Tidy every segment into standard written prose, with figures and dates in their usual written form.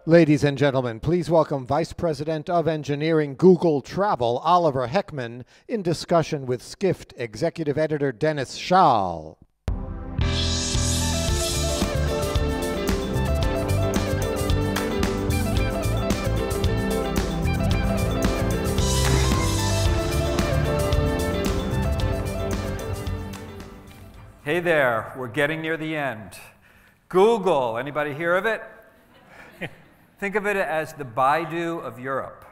Ladies and gentlemen, please welcome Vice President of Engineering Google Travel, Oliver Heckman, in discussion with Skift Executive Editor Dennis Schall. Hey there, we're getting near the end. Google, anybody hear of it? Think of it as the Baidu of Europe.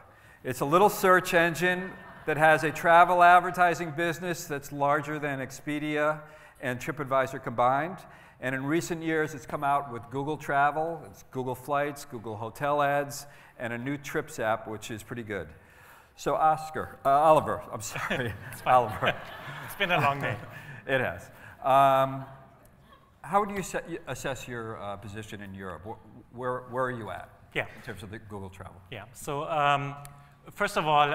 It's a little search engine that has a travel advertising business that's larger than Expedia and TripAdvisor combined. And in recent years, it's come out with Google Travel, it's Google Flights, Google Hotel Ads, and a new Trips app, which is pretty good. So Oliver, I'm sorry, Oliver. It's been a long day. It has. How would you assess your position in Europe? Where are you at? Yeah. In terms of the Google Travel. Yeah. So first of all,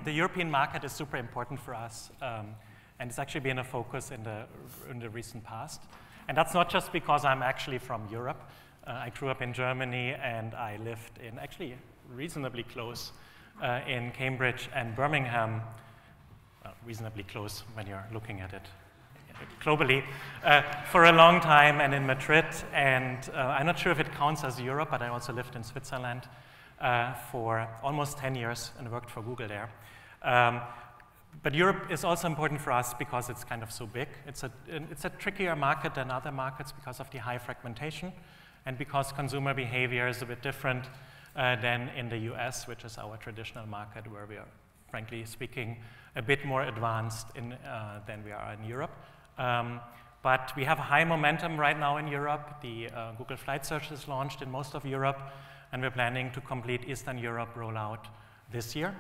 the European market is super important for us, and it's actually been a focus in the recent past. And that's not just because I'm actually from Europe. I grew up in Germany, and I lived in actually reasonably close in Cambridge and Birmingham. Reasonably close when you're looking at it globally, for a long time, and in Madrid, and I'm not sure if it counts as Europe, but I also lived in Switzerland for almost 10 years and worked for Google there. But Europe is also important for us because it's kind of so big. It's a trickier market than other markets because of the high fragmentation and because consumer behavior is a bit different than in the US, which is our traditional market, where we are, frankly speaking, a bit more advanced than we are in Europe. But we have a high momentum right now in Europe. The Google Flight Search is launched in most of Europe, and we're planning to complete Eastern Europe rollout this year.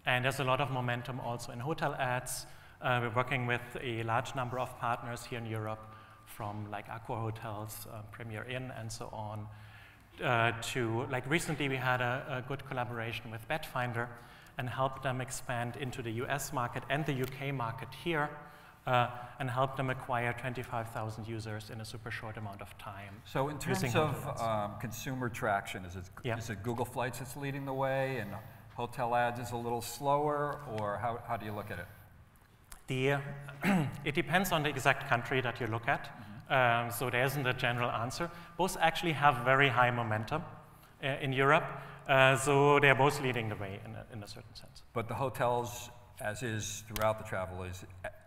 And there's a lot of momentum also in hotel ads. We're working with a large number of partners here in Europe, from like Accor Hotels, Premier Inn, and so on, to like recently we had a good collaboration with Betfinder and helped them expand into the US market and the UK market here, and help them acquire 25,000 users in a super short amount of time. So in terms of consumer traction, is it Google Flights that's leading the way and hotel ads is a little slower, or how do you look at it? It depends on the exact country that you look at. So there isn't a general answer. Both actually have very high momentum in Europe, so they're both leading the way in a certain sense. But the hotels, as is throughout the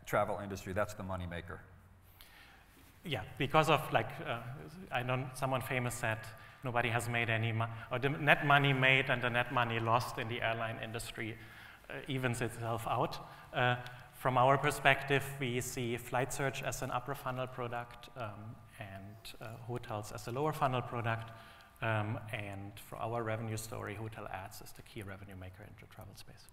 travel industry, that's the money maker. Yeah, because of like, I know someone famous said, nobody has made any money, or the net money made and the net money lost in the airline industry evens itself out. From our perspective, we see Flight Search as an upper funnel product and hotels as a lower funnel product. And for our revenue story, hotel ads is the key revenue maker in the travel space.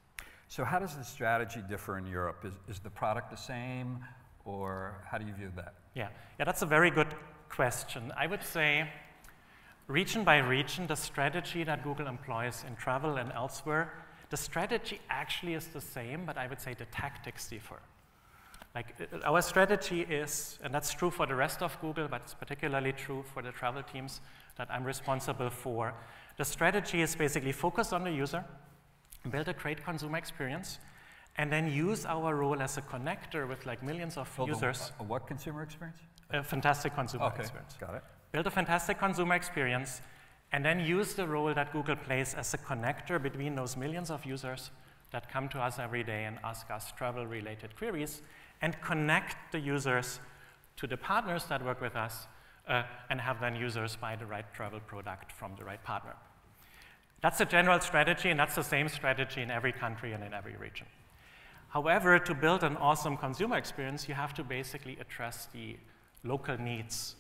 So how does the strategy differ in Europe? Is the product the same, or how do you view that? Yeah, that's a very good question. I would say region by region, the strategy that Google employs in travel and elsewhere, the strategy actually is the same, but I would say the tactics differ. Like our strategy is, and that's true for the rest of Google, but it's particularly true for the travel teams that I'm responsible for. The strategy is basically focus on the user, build a great consumer experience, and then use our role as a connector with like millions of users. A what consumer experience? A fantastic consumer experience. Got it. Build a fantastic consumer experience, and then use the role that Google plays as a connector between those millions of users that come to us every day and ask us travel-related queries, and connect the users to the partners that work with us, and have then users buy the right travel product from the right partner. That's a general strategy, and that's the same strategy in every country and in every region. However, to build an awesome consumer experience, you have to basically address the local needs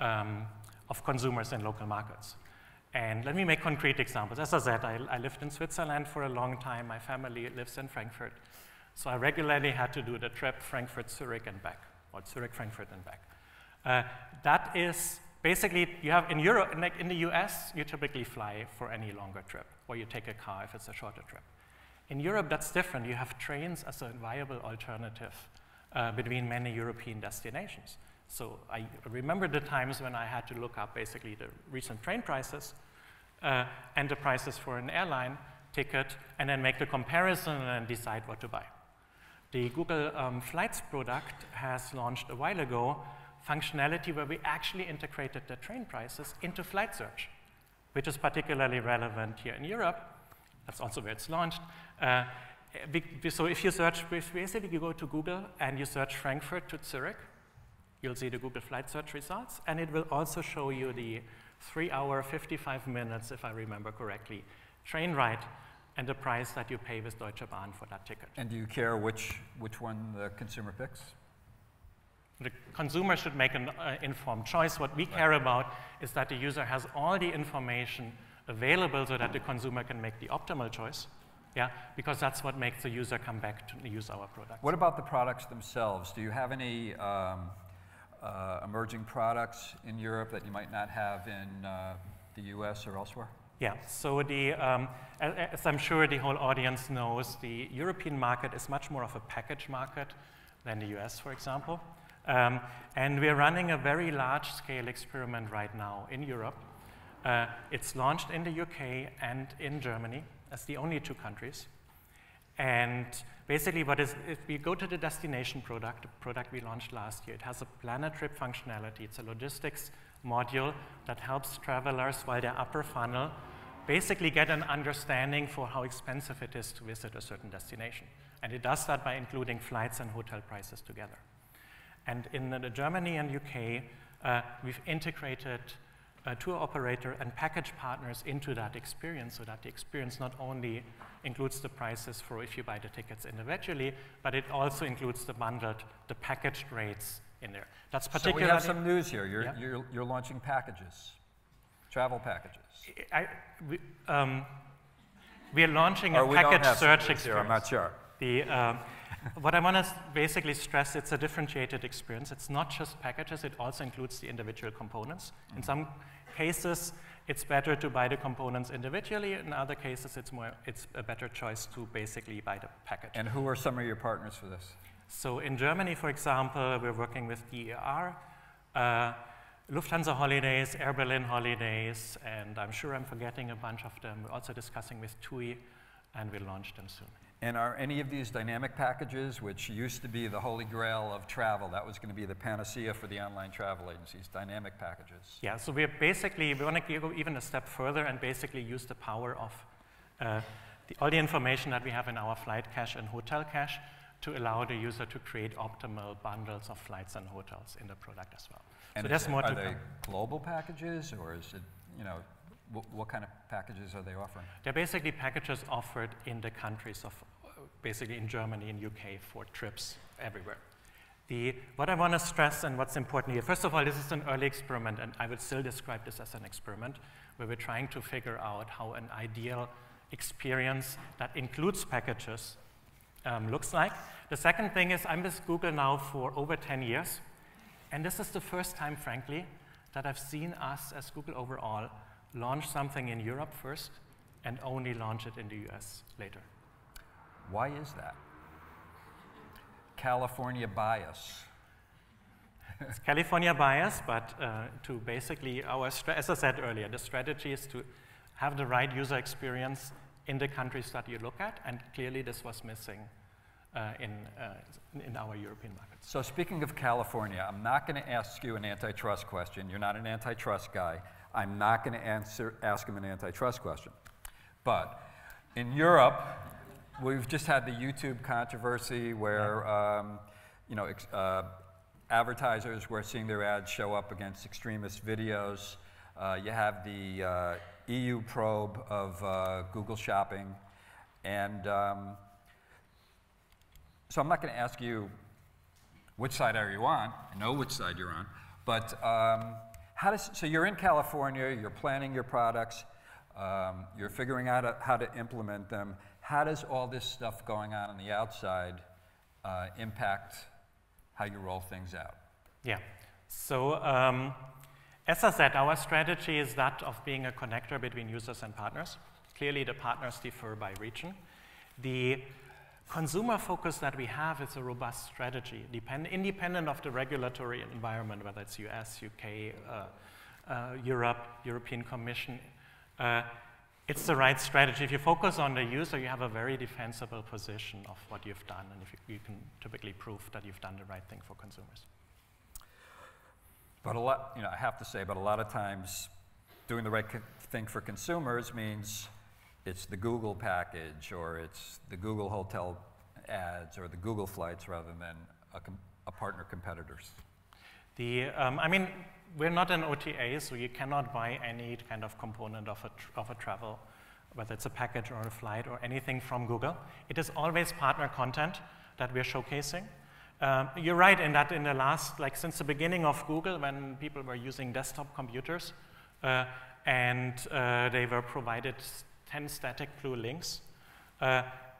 of consumers in local markets. And let me make concrete examples. As I said, I lived in Switzerland for a long time. My family lives in Frankfurt. So I regularly had to do the trip Frankfurt-Zurich and back, or Zurich-Frankfurt and back. That is basically, you have in Europe, like in the US, you typically fly for any longer trip, or you take a car if it's a shorter trip. In Europe, that's different. You have trains as a viable alternative between many European destinations. So I remember the times when I had to look up basically the recent train prices and the prices for an airline ticket, and then make the comparison and decide what to buy. The Google Flights product has launched a while ago functionality where we actually integrated the train prices into flight search, which is particularly relevant here in Europe. That's also where it's launched. So if you search, basically you go to Google and you search Frankfurt to Zurich, you'll see the Google Flight Search results, and it will also show you the 3-hour, 55 minutes, if I remember correctly, train ride and the price that you pay with Deutsche Bahn for that ticket. And do you care which one the consumer picks? The consumer should make an informed choice. What we care about is that the user has all the information available so that the consumer can make the optimal choice. Yeah, because that's what makes the user come back to use our products. What about the products themselves? Do you have any emerging products in Europe that you might not have in the US or elsewhere? Yeah, so as I'm sure the whole audience knows, the European market is much more of a package market than the US, for example. And we're running a very large-scale experiment right now in Europe. It's launched in the UK and in Germany as the only 2 countries. And basically if we go to the destination product, the product we launched last year, it has a planner trip functionality. It's a logistics module that helps travelers while they're upper funnel basically get an understanding for how expensive it is to visit a certain destination. And it does that by including flights and hotel prices together. And in Germany and UK, we've integrated tour operator and package partners into that experience so that the experience not only includes the prices for if you buy the tickets individually, but it also includes the bundled, the packaged rates in there. That's particularly— So we have some news here. You're launching packages, travel packages. We are launching a package search experience. Here, I'm not sure. What I want to basically stress, it's a differentiated experience. It's not just packages, it also includes the individual components. In some cases, it's better to buy the components individually. In other cases, it's a better choice to basically buy the package. And who are some of your partners for this? So in Germany, for example, we're working with DER, Lufthansa Holidays, Air Berlin Holidays, and I'm sure I'm forgetting a bunch of them. We're also discussing with TUI, and we'll launch them soon. And are any of these dynamic packages, which used to be the holy grail of travel, that was going to be the panacea for the online travel agencies, dynamic packages? Yeah, so we want to go even a step further and basically use the power of all the information that we have in our flight cache and hotel cache to allow the user to create optimal bundles of flights and hotels in the product as well. And so there's more to come. Are they global packages, or is it, what kind of packages are they offering? They're basically packages offered in the countries of, basically in Germany and UK for trips everywhere. What I want to stress and what's important here, first of all, this is an early experiment, and I would still describe this as an experiment where we're trying to figure out how an ideal experience that includes packages looks like. The second thing is I'm with Google now for over 10 years, and this is the first time, frankly, that I've seen us as Google overall launch something in Europe first and only launch it in the US later. Why is that? California bias. It's California bias, but to basically as I said earlier, the strategy is to have the right user experience in the countries that you look at, and clearly this was missing in our European markets. So speaking of California, I'm not going to ask you an antitrust question. You're not an antitrust guy. I'm not going to ask him an antitrust question. But in Europe, we've just had the YouTube controversy where advertisers were seeing their ads show up against extremist videos. You have the EU probe of Google Shopping. And so I'm not going to ask you which side are you on. I know which side you're on. But so you're in California, you're planning your products, you're figuring out how to implement them. How does all this stuff going on the outside impact how you roll things out? Yeah. So as I said, our strategy is that of being a connector between users and partners. Clearly, the partners differ by region. The consumer focus that we have is a robust strategy, independent of the regulatory environment, whether it's US, UK, Europe, European Commission. it's the right strategy. If you focus on the user, you have a very defensible position of what you've done, and if you can typically prove that you've done the right thing for consumers. But a lot, I have to say, but a lot of times doing the right thing for consumers means it's the Google package, or it's the Google hotel ads, or the Google flights, rather than a partner competitors. I mean, we're not an OTA, so you cannot buy any kind of component of a travel, whether it's a package or a flight or anything from Google. It is always partner content that we're showcasing. You're right in that in the last, since the beginning of Google, when people were using desktop computers and they were provided 10 static blue links,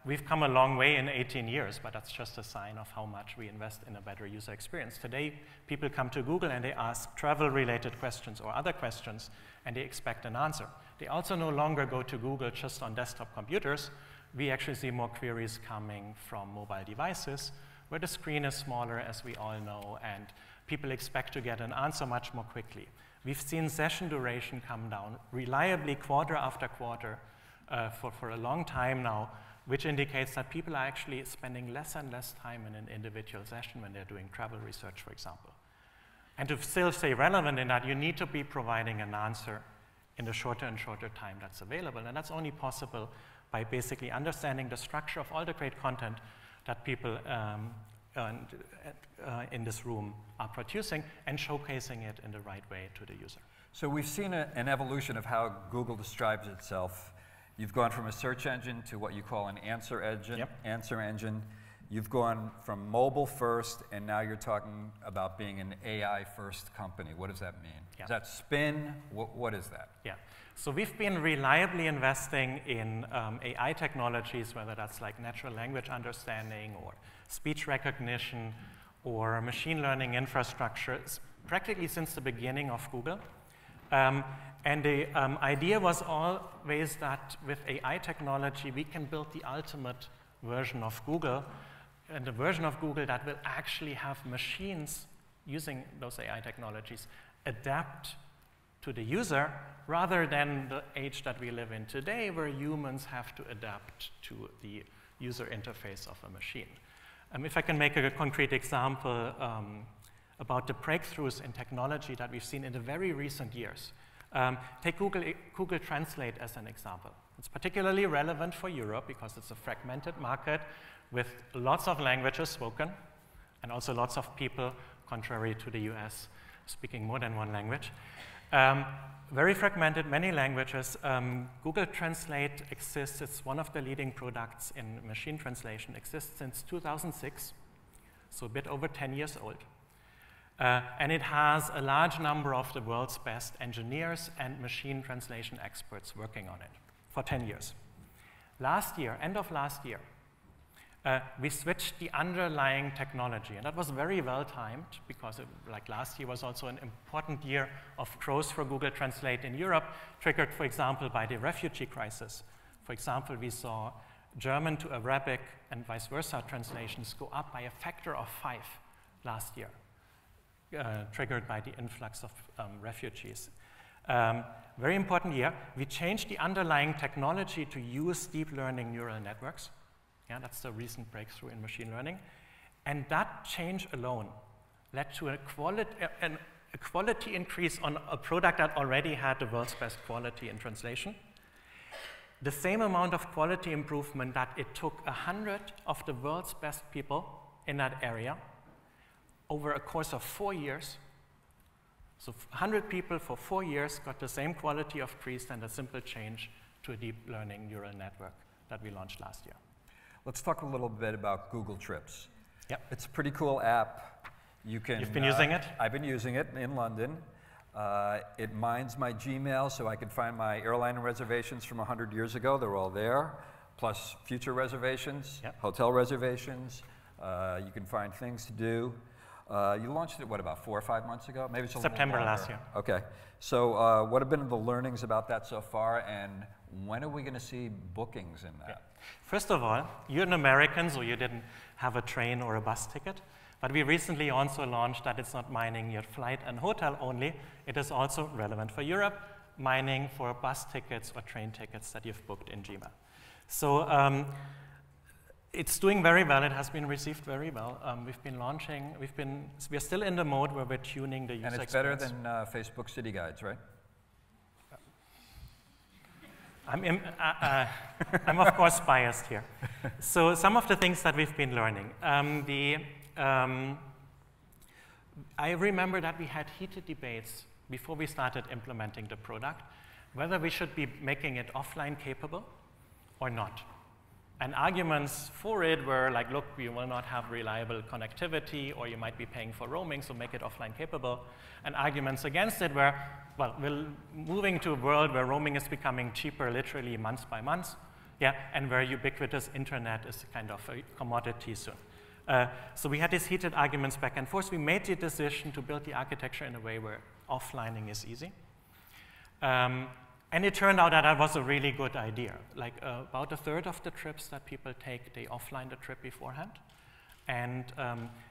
we've come a long way in 18 years, but that's just a sign of how much we invest in a better user experience. Today, people come to Google and they ask travel-related questions or other questions, and they expect an answer. They also no longer go to Google just on desktop computers. We actually see more queries coming from mobile devices, where the screen is smaller, as we all know, and people expect to get an answer much more quickly. We've seen session duration come down reliably quarter after quarter for a long time now, which indicates that people are actually spending less and less time in an individual session when they're doing travel research, for example. And to still stay relevant in that, you need to be providing an answer in the shorter and shorter time that's available. And that's only possible by basically understanding the structure of all the great content that people in this room are producing and showcasing it in the right way to the user. So we've seen an evolution of how Google describes itself. You've gone from a search engine to what you call an answer engine. Yep. Answer engine. You've gone from mobile first, and now you're talking about being an AI first company. What does that mean? Yeah. Is that spin? What is that? Yeah. So we've been reliably investing in AI technologies, whether that's like natural language understanding or speech recognition or machine learning infrastructure, practically since the beginning of Google. And the idea was always that with AI technology, we can build the ultimate version of Google, and a version of Google that will actually have machines using those AI technologies adapt to the user, rather than the age that we live in today, where humans have to adapt to the user interface of a machine. If I can make a concrete example about the breakthroughs in technology that we've seen in the very recent years. Take Google Translate as an example. It's particularly relevant for Europe because it's a fragmented market with lots of languages spoken and also lots of people, contrary to the US, speaking more than one language. Very fragmented, many languages. Google Translate exists. It's one of the leading products in machine translation. Exists since 2006, so a bit over 10 years old. And it has a large number of the world's best engineers and machine translation experts working on it for 10 years. Last year, end of last year, we switched the underlying technology, and that was very well timed because last year was also an important year of growth for Google Translate in Europe, triggered, for example, by the refugee crisis. For example, we saw German to Arabic and vice versa translations go up by a factor of 5 last year. Triggered by the influx of refugees. Very important year. We changed the underlying technology to use deep learning neural networks. Yeah, that's the recent breakthrough in machine learning. And that change alone led to a quality increase on a product that already had the world's best quality in translation. The same amount of quality improvement that it took 100 of the world's best people in that area over a course of 4 years. So 100 people for 4 years got the same quality of increase and a simple change to a deep learning neural network that we launched last year. Let's talk a little bit about Google Trips. Yep. It's a pretty cool app. You've been using it? I've been using it in London. It mines my Gmail so I can find my airline reservations from 100 years ago. They're all there, plus future reservations, yep. Hotel reservations. You can find things to do. You launched it, what, about 4 or 5 months ago? Maybe it's a September little longer. last year. Okay. So what have been the learnings about that so far, and when are we going to see bookings in that? Yeah. First of all, you're an American, so you didn't have a train or a bus ticket. But we recently also launched that it's not mining your flight and hotel only. It is also relevant for Europe, mining for bus tickets or train tickets that you've booked in Gmail. So it's doing very well. It has been received very well. We've been launching. We're still in the mode where we're tuning the user experience. And it's better than Facebook City Guides, right? I'm of course biased here. So some of the things that we've been learning. I remember that we had heated debates before we started implementing the product, whether we should be making it offline capable or not. And arguments for it were like, look, we will not have reliable connectivity, or you might be paying for roaming, so make it offline capable. And arguments against it were, well, we're moving to a world where roaming is becoming cheaper literally month by month, yeah, and where ubiquitous internet is kind of a commodity soon. So we had these heated arguments back and forth. We made the decision to build the architecture in a way where offlining is easy. And it turned out that that was a really good idea. Like about a third of the trips that people take, they offline the trip beforehand. And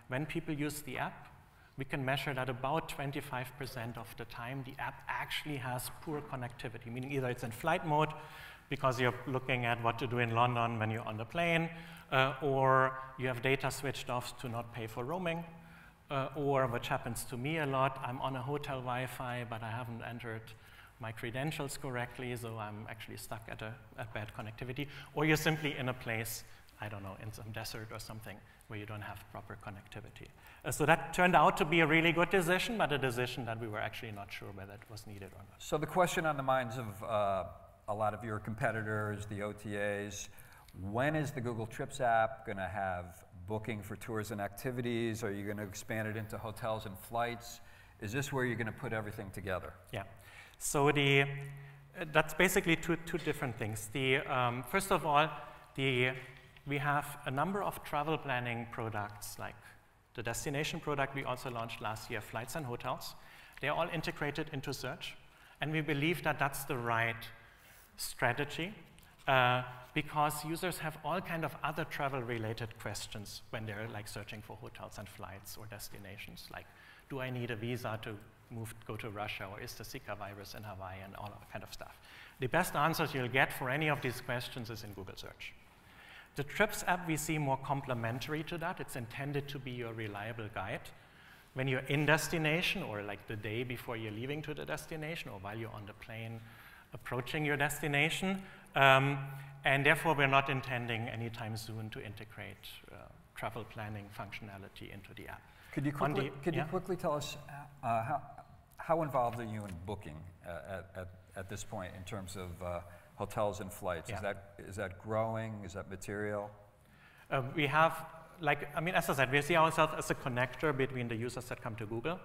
when people use the app, we can measure that about 25% of the time the app actually has poor connectivity, meaning either it's in flight mode because you're looking at what to do in London when you're on the plane, or you have data switched off to not pay for roaming, or which happens to me a lot, I'm on a hotel Wi-Fi, but I haven't entered my credentials correctly, so I'm actually stuck at bad connectivity, or you're simply in a place, I don't know, in some desert or something where you don't have proper connectivity. So that turned out to be a really good decision, but a decision that we were actually not sure whether it was needed or not. So the question on the minds of a lot of your competitors, the OTAs, when is the Google Trips app going to have booking for tours and activities? Are you going to expand it into hotels and flights? Is this where you're going to put everything together? Yeah. So that's basically two different things. First of all, we have a number of travel planning products, like the destination product we also launched last year, flights and hotels. They're all integrated into search, and we believe that that's the right strategy because users have all kind of other travel-related questions when they're like searching for hotels and flights or destinations, like do I need a visa to go to Russia, or is the Zika virus in Hawaii, and all that kind of stuff. The best answers you'll get for any of these questions is in Google Search. The Trips app, we see more complementary to that. It's intended to be your reliable guide when you're in destination, or like the day before you're leaving to the destination, or while you're on the plane approaching your destination. And therefore, we're not intending anytime soon to integrate travel planning functionality into the app. Could you quickly tell us how involved are you in booking at this point in terms of hotels and flights? Yeah. Is that growing? Is that material? We have, as I said, we see ourselves as a connector between the users that come to Google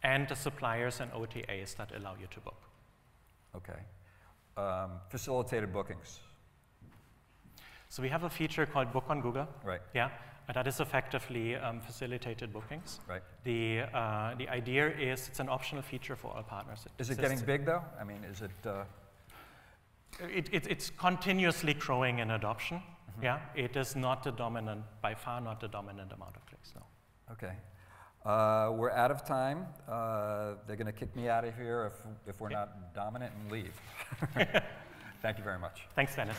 and the suppliers and OTAs that allow you to book. Okay. Facilitated bookings. So we have a feature called Book on Google. Right. Yeah. That is effectively facilitated bookings. Right. The idea is it's an optional feature for all partners. Is it getting big though? I mean, is it? It's continuously growing in adoption. Mm-hmm. Yeah. It is not the dominant, by far not the dominant amount of clicks. No. Okay. We're out of time. They're going to kick me out of here if we're not dominant and leave. Thank you very much. Thanks, Dennis.